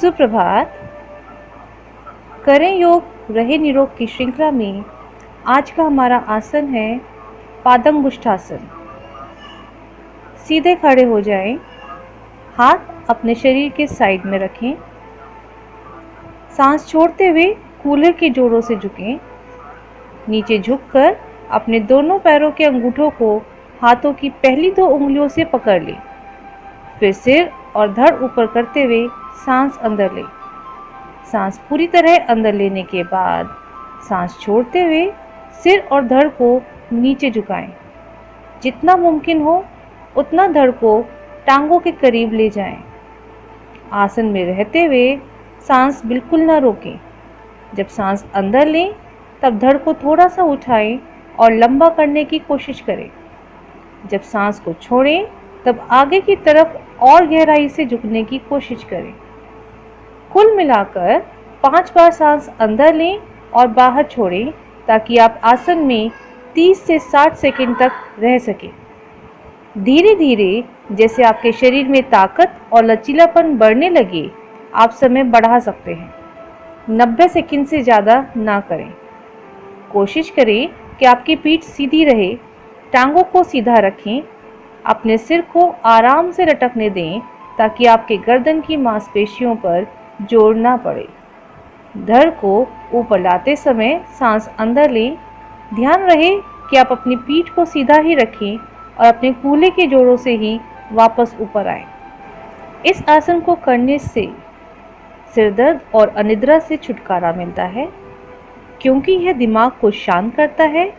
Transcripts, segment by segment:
सुप्रभात। करें योग रहे निरोग की श्रृंखला में आज का हमारा आसन है पादंगुष्ठासन। सीधे खड़े हो जाएं, हाथ अपने शरीर के साइड में रखें, सांस छोड़ते हुए कूल्हे के जोड़ों से झुकें। नीचे झुककर अपने दोनों पैरों के अंगूठों को हाथों की पहली 2 उंगलियों से पकड़ लें। फिर सिर और धड़ ऊपर करते हुए सांस अंदर लें। सांस पूरी तरह अंदर लेने के बाद सांस छोड़ते हुए सिर और धड़ को नीचे झुकाएं। जितना मुमकिन हो उतना धड़ को टांगों के करीब ले जाएं। आसन में रहते हुए सांस बिल्कुल ना रोकें। जब सांस अंदर लें तब धड़ को थोड़ा सा उठाएं और लंबा करने की कोशिश करें। जब सांस को छोड़ें तब आगे की तरफ और गहराई से झुकने की कोशिश करें। कुल मिलाकर 5 बार सांस अंदर लें और बाहर छोड़ें ताकि आप आसन में 30 से 60 सेकंड तक रह सकें। धीरे धीरे जैसे आपके शरीर में ताकत और लचीलापन बढ़ने लगे आप समय बढ़ा सकते हैं। 90 सेकंड से ज़्यादा ना करें। कोशिश करें कि आपकी पीठ सीधी रहे, टांगों को सीधा रखें, अपने सिर को आराम से लटकने दें ताकि आपके गर्दन की मांसपेशियों पर जोर ना पड़े। धड़ को ऊपर लाते समय सांस अंदर लें। ध्यान रहे कि आप अपनी पीठ को सीधा ही रखें और अपने कूल्हे के जोड़ों से ही वापस ऊपर आएं। इस आसन को करने से सिरदर्द और अनिद्रा से छुटकारा मिलता है क्योंकि यह दिमाग को शांत करता है।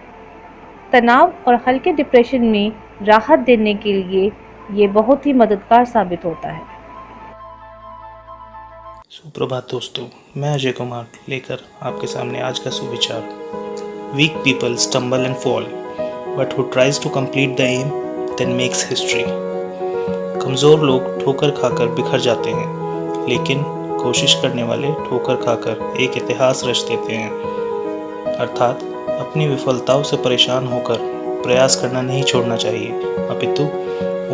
तनाव और हल्के डिप्रेशन में राहत देने के लिए ये बहुत ही मददगार साबित होता है। सुप्रभात दोस्तों, मैं अजय कुमार लेकर आपके सामने आज का सुविचार। Weak people stumble and fall, but who tries to complete them then makes history. कमज़ोर लोग ठोकर खाकर बिखर जाते हैं, लेकिन कोशिश करने वाले ठोकर खाकर एक इतिहास रच देते हैं। अर्थात अपनी विफलताओं से परेशान होकर प्रयास करना नहीं छोड़ना चाहिए, अपितु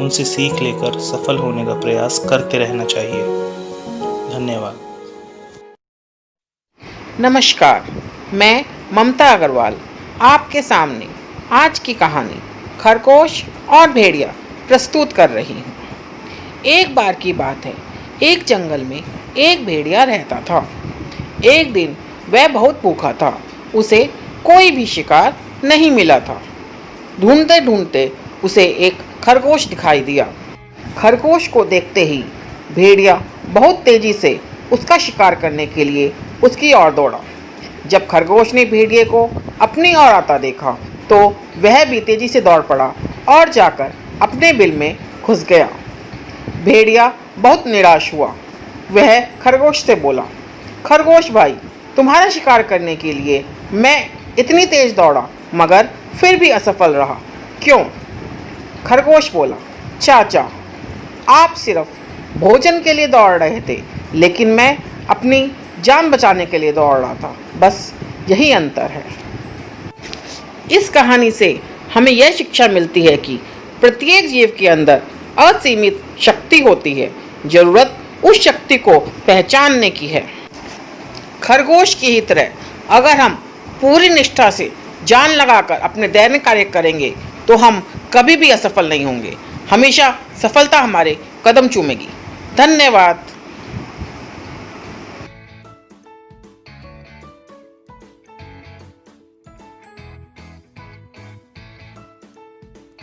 उनसे सीख लेकर सफल होने का प्रयास करते रहना चाहिए। धन्यवाद। नमस्कार, मैं ममता अग्रवाल आपके सामने आज की कहानी खरगोश और भेड़िया प्रस्तुत कर रही हूँ। एक बार की बात है, एक जंगल में एक भेड़िया रहता था। एक दिन वह बहुत भूखा था, उसे कोई भी शिकार नहीं मिला था। ढूंढते ढूंढते उसे एक खरगोश दिखाई दिया। खरगोश को देखते ही भेड़िया बहुत तेजी से उसका शिकार करने के लिए उसकी ओर दौड़ा। जब खरगोश ने भेड़िए को अपनी ओर आता देखा तो वह भी तेजी से दौड़ पड़ा और जाकर अपने बिल में घुस गया। भेड़िया बहुत निराश हुआ। वह खरगोश से बोला, खरगोश भाई, तुम्हारा शिकार करने के लिए मैं इतनी तेज दौड़ा मगर फिर भी असफल रहा, क्यों? खरगोश बोला, चाचा, आप सिर्फ भोजन के लिए दौड़ रहे थे, लेकिन मैं अपनी जान बचाने के लिए दौड़ रहा था। बस यही अंतर है। इस कहानी से हमें यह शिक्षा मिलती है कि प्रत्येक जीव के अंदर असीमित शक्ति होती है, जरूरत उस शक्ति को पहचानने की है। खरगोश की ही तरह अगर हम पूरी निष्ठा से जान लगाकर अपने दैनिक कार्य करेंगे तो हम कभी भी असफल नहीं होंगे। हमेशा सफलता हमारे कदम चूमेगी। धन्यवाद।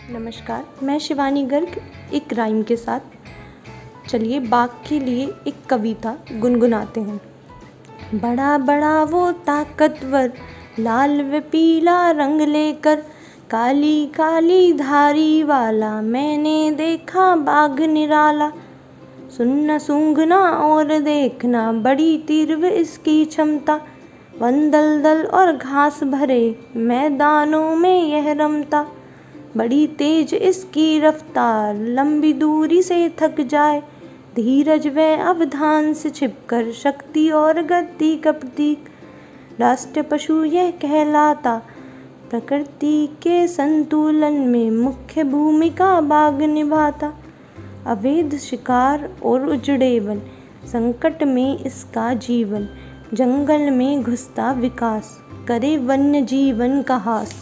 नमस्कार, मैं शिवानी गर्ग एक राइम के साथ। चलिए बाघ के लिए एक कविता गुनगुनाते हैं। बड़ा बड़ा वो ताकतवर, लाल व पीला रंग लेकर, काली काली धारी वाला, मैंने देखा बाघ निराला। सुनना सूंघना और देखना, बड़ी तीव्र इसकी क्षमता, वन दलदल और घास भरे मैदानों में यह रमता। बड़ी तेज इसकी रफ्तार, लंबी दूरी से थक जाए, धीरज व अवधान से छिपकर शक्ति और गति का प्रतीक। राष्ट्र पशु यह कहलाता, प्रकृति के संतुलन में मुख्य भूमिका बाघ निभाता। अवैध शिकार और उजड़े वन संकट में इसका जीवन, जंगल में घुसता विकास, करे वन्य जीवन का हास।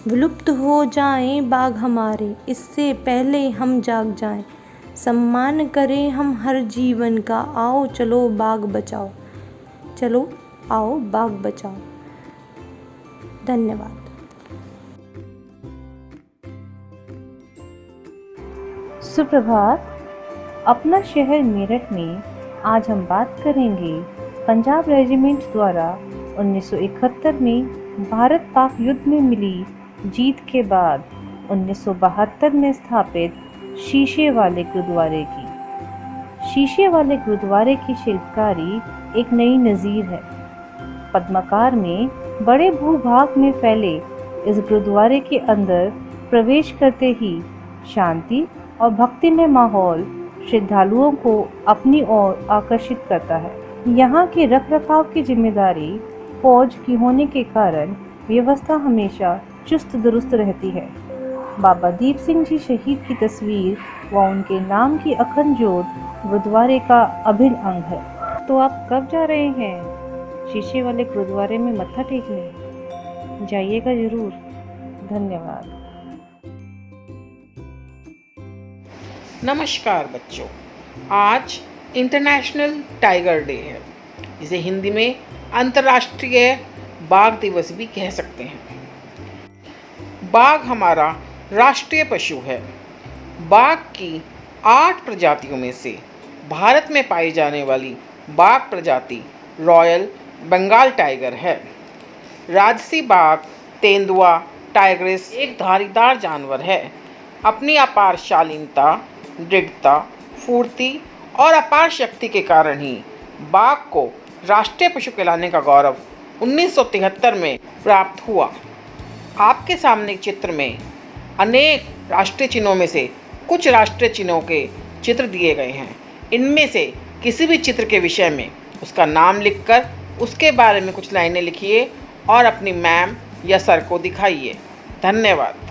विलुप्त हो जाएं बाघ हमारे, इससे पहले हम जाग जाएं। सम्मान करें हम हर जीवन का, आओ चलो बाघ बचाओ, चलो आओ बाघ बचाओ। धन्यवाद। सुप्रभात। अपना शहर मेरठ में आज हम बात करेंगे पंजाब रेजिमेंट द्वारा 1971 में भारत पाक युद्ध में मिली जीत के बाद 1972 में स्थापित शीशे वाले गुरुद्वारे की। शीशे वाले गुरुद्वारे की शिल्पकारी एक नई नज़ीर है। पद्माकार में बड़े भूभाग में फैले इस गुरुद्वारे के अंदर प्रवेश करते ही शांति और भक्तिमय माहौल श्रद्धालुओं को अपनी ओर आकर्षित करता है। यहाँ के रखरखाव की जिम्मेदारी फौज की होने के कारण व्यवस्था हमेशा चुस्त दुरुस्त रहती है। बाबा दीप सिंह जी शहीद की तस्वीर व उनके नाम की अखंड ज्योत गुरुद्वारे का अभिन्न अंग है। तो आप कब जा रहे हैं शीशे वाले गुरुद्वारे में मत्था टेकने? जाइएगा जरूर। धन्यवाद। नमस्कार बच्चों, आज इंटरनेशनल टाइगर डे है। इसे हिंदी में अंतर्राष्ट्रीय बाघ दिवस भी कह सकते हैं। बाघ हमारा राष्ट्रीय पशु है। बाघ की 8 प्रजातियों में से भारत में पाई जाने वाली बाघ प्रजाति रॉयल बंगाल टाइगर है। राजसी बाघ तेंदुआ टाइग्रिस एक धारीदार जानवर है। अपनी अपार शालीनता, दृढ़ता, फुर्ती और अपार शक्ति के कारण ही बाघ को राष्ट्रीय पशु कहलाने का गौरव 1973 में प्राप्त हुआ। आपके सामने चित्र में अनेक राष्ट्रीय चिन्हों में से कुछ राष्ट्रीय चिन्हों के चित्र दिए गए हैं। इनमें से किसी भी चित्र के विषय में उसका नाम लिखकर उसके बारे में कुछ लाइनें लिखिए और अपनी मैम या सर को दिखाइए। धन्यवाद।